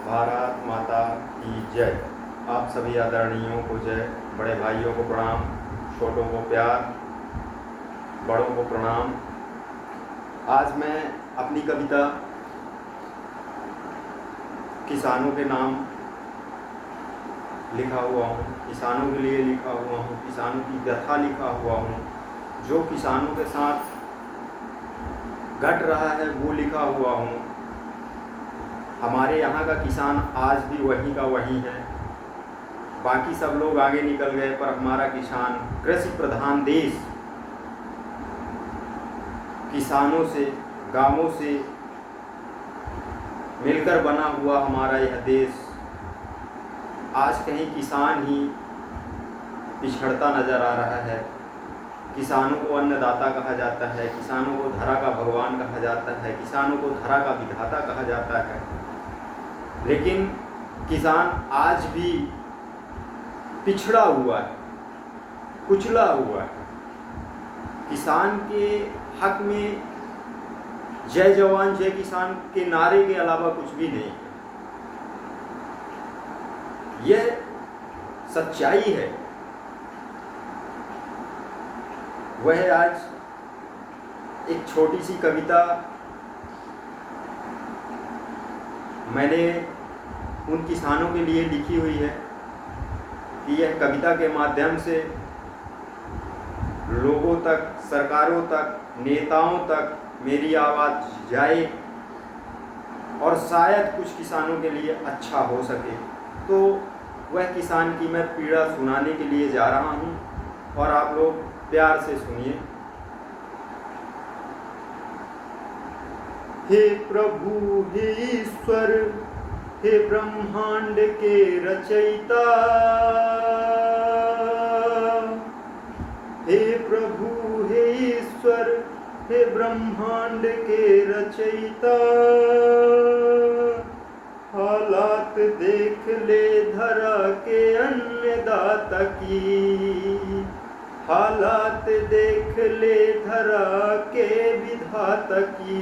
भारत माता की जय। आप सभी आदरणीयों को जय, बड़े भाइयों को प्रणाम, छोटों को प्यार, बड़ों को प्रणाम। आज मैं अपनी कविता किसानों के नाम लिखा हुआ हूँ, किसानों के लिए लिखा हुआ हूँ, किसानों की व्यथा लिखा हुआ हूँ। जो किसानों के साथ घट रहा है वो लिखा हुआ हूँ। हमारे यहाँ का किसान आज भी वही का वही है। बाकी सब लोग आगे निकल गए, पर हमारा किसान, कृषि प्रधान देश, किसानों से, गांवों से मिलकर बना हुआ हमारा यह देश आज कहीं किसान ही पिछड़ता नजर आ रहा है। किसानों को अन्नदाता कहा जाता है, किसानों को धरा का भगवान कहा जाता है, किसानों को धरा का विधाता कहा जाता है। लेकिन किसान आज भी पिछड़ा हुआ है, कुचला हुआ है। किसान के हक में जय जवान जय किसान के नारे के अलावा कुछ भी नहीं है। यह सच्चाई है। वह आज एक छोटी सी कविता मैंने उन किसानों के लिए लिखी हुई है कि यह कविता के माध्यम से लोगों तक, सरकारों तक, नेताओं तक मेरी आवाज़ जाए और शायद कुछ किसानों के लिए अच्छा हो सके। तो वह किसान की मैं पीड़ा सुनाने के लिए जा रहा हूँ और आप लोग प्यार से सुनिए। हे प्रभु, हे ईश्वर, हे ब्रह्मांड के रचयिता, हे प्रभु, हे ईश्वर, हे ब्रह्मांड के रचयिता, हालात देख ले धरा के अन्नदाता की, हालात देख ले धरा के विधाता की,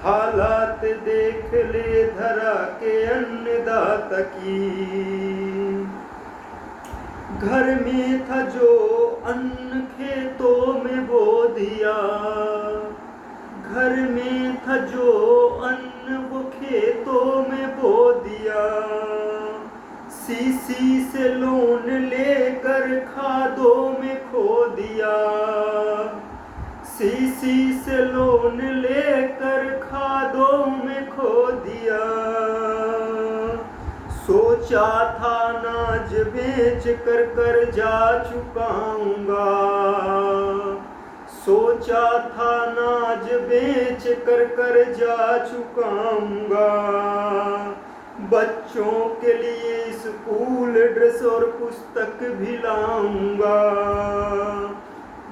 हालात देख ले धरा के अन्नदाता की। घर में था जो अन्न खेतों में बो दिया, घर में था जो अन्न वो खेतों में बो दिया, सीसी से लोन लेकर खादों में खो दिया, सीसी से लोन लेकर खादों में खो दिया। सोचा था नाज बेच कर कर्जा चुकाऊंगा, सोचा था नाज बेच कर कर्जा चुकाऊंगा, बच्चों के लिए स्कूल ड्रेस और पुस्तक भी लाऊंगा,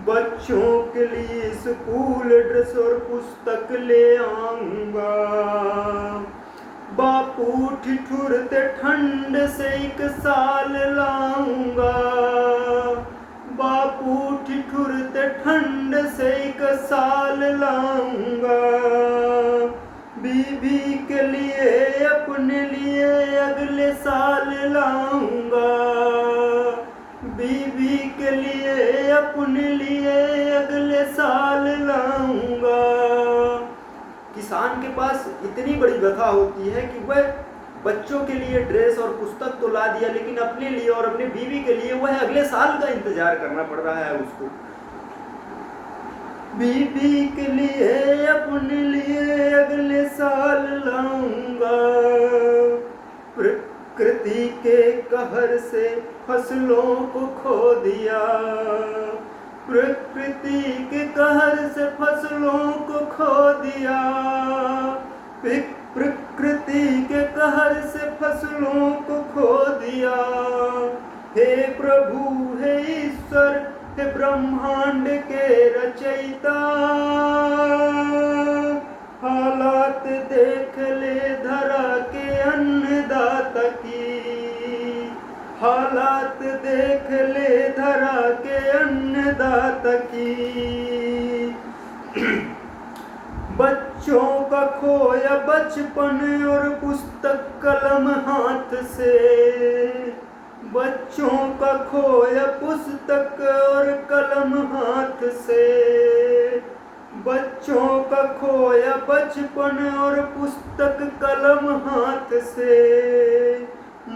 बच्चों के लिए स्कूल ड्रेस और पुस्तक ले आऊंगा। बापू ठिठुरते ठंड से 1 साल लाऊंगा, बापू ठिठुरते ठंड से 1 साल लाऊंगा, बीबी के लिए अपने लिए अगले साल लाऊंगा, बीबी के लिए अपने लिए अगले साल लाऊंगा। किसान के पास इतनी बड़ी व्यथा होती है कि वह बच्चों के लिए ड्रेस और पुस्तक तो ला दिया, लेकिन अपने लिए और अपने बीवी के लिए वह अगले साल का इंतजार करना पड़ रहा है उसको। बीवी के लिए अपने लिए अगले साल लाऊंगा, प्रकृति के कहर से फसलों को खो दिया, प्रकृति के कहर से फसलों को खो दिया, प्रकृति के कहर से फसलों को खो दिया। हे प्रभु, हे ईश्वर, हे ब्रह्मांड के रचयिता, हालात देख ले धरा के अन्नदाता की, हालात देख ले धरा के अन्नदाता की। बच्चों का खोया बचपन और पुस्तक कलम हाथ से, बच्चों का खोया पुस्तक और कलम हाथ से, बच्चों का खोया बचपन और पुस्तक कलम हाथ से,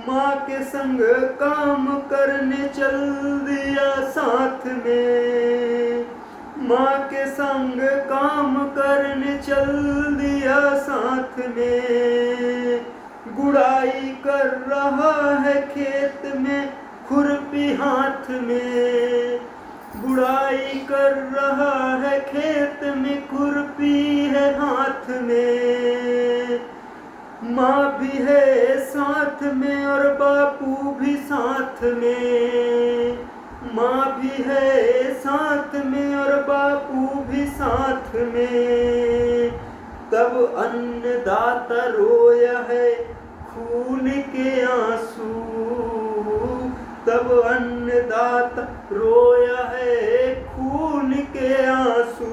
माँ के संग काम करने चल दिया साथ में, माँ के संग काम करने चल दिया साथ में, गुड़ाई कर रहा है खेत में खुरपी हाथ में, गुड़ाई कर रहा है खेत में खुरपी है हाथ में, माँ भी है साथ में और बापू भी साथ में, माँ भी है साथ में और बापू भी साथ में, तब अन्नदाता रोया है खून के आंसू, तब अन्नदाता रोया है खून के आंसू,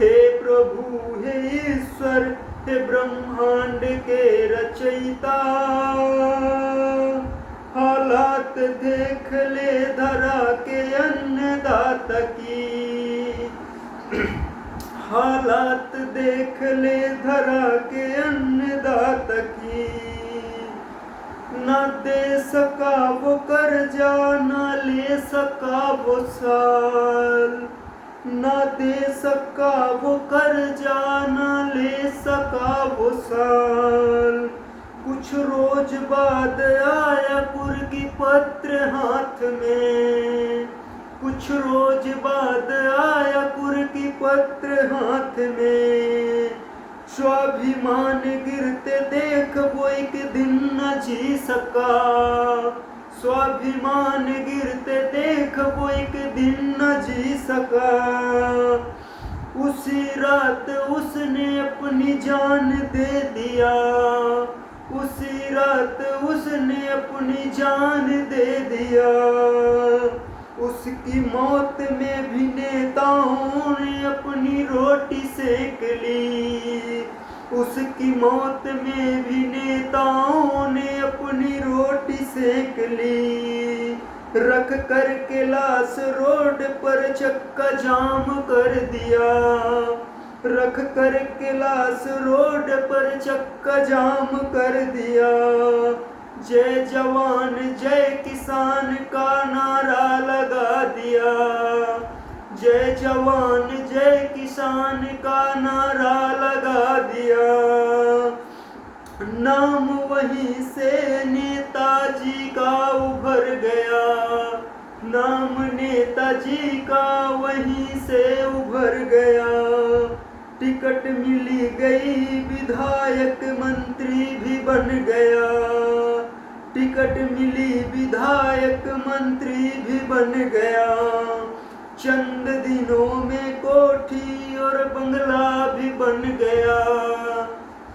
हे प्रभु हे ईश्वर हे ब्रह्मांड के रचयिता, हालात देख ले धरा के अन्नदाता की, हालात देख ले धरा के अन्नदाता की, न दे सका वो कर्जा न ले सका वो साल, न दे सका वो कर्जा न ले सका वो साल, कुछ रोज बाद आया कुर्की पत्र हाथ में, कुछ रोज बाद आया कुर्की पत्र हाथ में, स्वाभिमान गिरते देख वो एक दिन न जी सका, स्वाभिमान गिरते देख वो एक दिन न जी सका, उसी रात उसने अपनी जान दे दिया, उसी रात उसने अपनी जान दे दिया, उसकी मौत में भी नेताओं ने अपनी रोटी सेक ली, उसकी मौत में भी नेताओं ने अपनी रोटी सेक ली, रख कर के लाश रोड पर चक्का जाम कर दिया, रख कर के लाश रोड पर चक्का जाम कर दिया, जय जवान जय किसान का नारा लगा दिया, जय जवान जय किसान का नारा लगा दिया, नाम वहीं से नेताजी का उभर गया, नाम नेताजी का वहीं से उभर गया, टिकट मिली गई विधायक मंत्री भी बन गया, टिकट मिली विधायक मंत्री भी बन गया, चंद दिनों में कोठी और बंगला भी बन गया,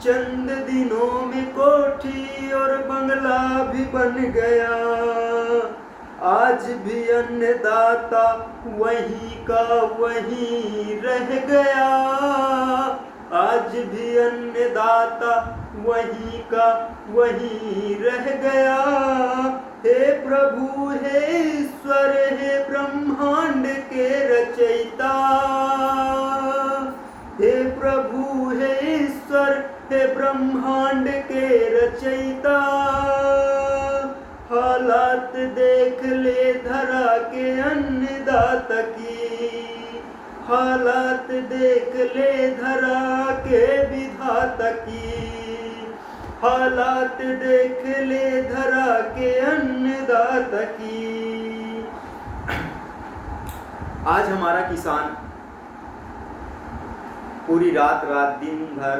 चंद दिनों में कोठी और बंगला भी बन गया, आज भी अन्नदाता वहीं का वहीं रह गया, आज भी अन्नदाता वहीं का वहीं रह गया, हे प्रभु हे ईश्वर हे ब्रह्मांड के रचयिता, हे प्रभु हे ईश्वर हे ब्रह्मांड के रचयिता, हालात देख ले धरा के अन्नदाता की, हालात देख ले धरा के विधाता की, हालात देख ले धरा के अन्नदाता की। आज हमारा किसान पूरी रात दिन भर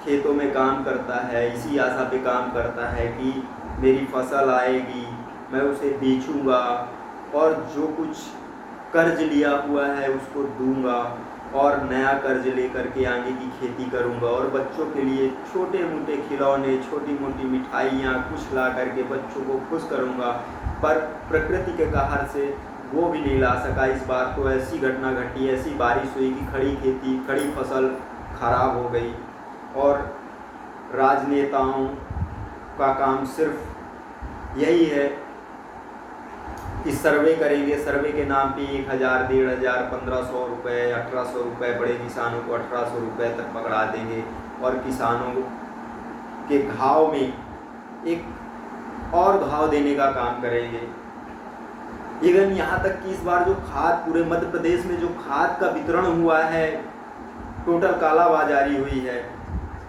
खेतों में काम करता है, इसी आशा पे काम करता है कि मेरी फसल आएगी, मैं उसे बेचूंगा और जो कुछ कर्ज लिया हुआ है उसको दूंगा और नया कर्ज लेकर के आगे की खेती करूंगा और बच्चों के लिए छोटे मोटे खिलौने, छोटी मोटी मिठाइयाँ कुछ ला करके बच्चों को खुश करूंगा। पर प्रकृति के कहर से वो भी नहीं ला सका। इस बार तो ऐसी घटना घटी, ऐसी बारिश हुई कि खड़ी खेती, खड़ी फसल खराब हो गई। और राजनेताओं का काम सिर्फ यही है कि सर्वे करेंगे, सर्वे के नाम पे 1000, 1500, 1500 रुपये, 1800 रुपये, बड़े किसानों को 1800 रुपये तक पकड़ा देंगे और किसानों के घाव में एक और घाव देने का काम करेंगे। इवन यहाँ तक कि इस बार जो खाद पूरे मध्य प्रदेश में जो खाद का वितरण हुआ है, टोटल कालाबाजारी हुई है।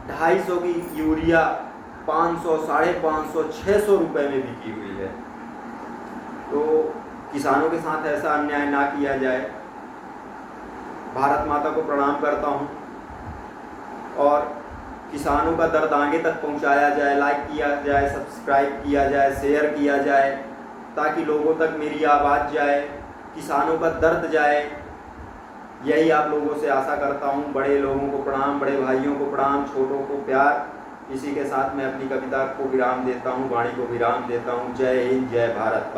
250 की यूरिया 500, 550, 600 रुपये में बिकी हुई है। तो किसानों के साथ ऐसा अन्याय ना किया जाए। भारत माता को प्रणाम करता हूँ और किसानों का दर्द आगे तक पहुँचाया जाए, लाइक किया जाए, सब्सक्राइब किया जाए, शेयर किया जाए, ताकि लोगों तक मेरी आवाज़ जाए, किसानों का दर्द जाए। यही आप लोगों से आशा करता हूँ। बड़े लोगों को प्रणाम, बड़े भाइयों को प्रणाम, छोटों को प्यार। इसी के साथ मैं अपनी कविता को विराम देता हूँ, वाणी को विराम देता हूँ। जय हिंद, जय भारत।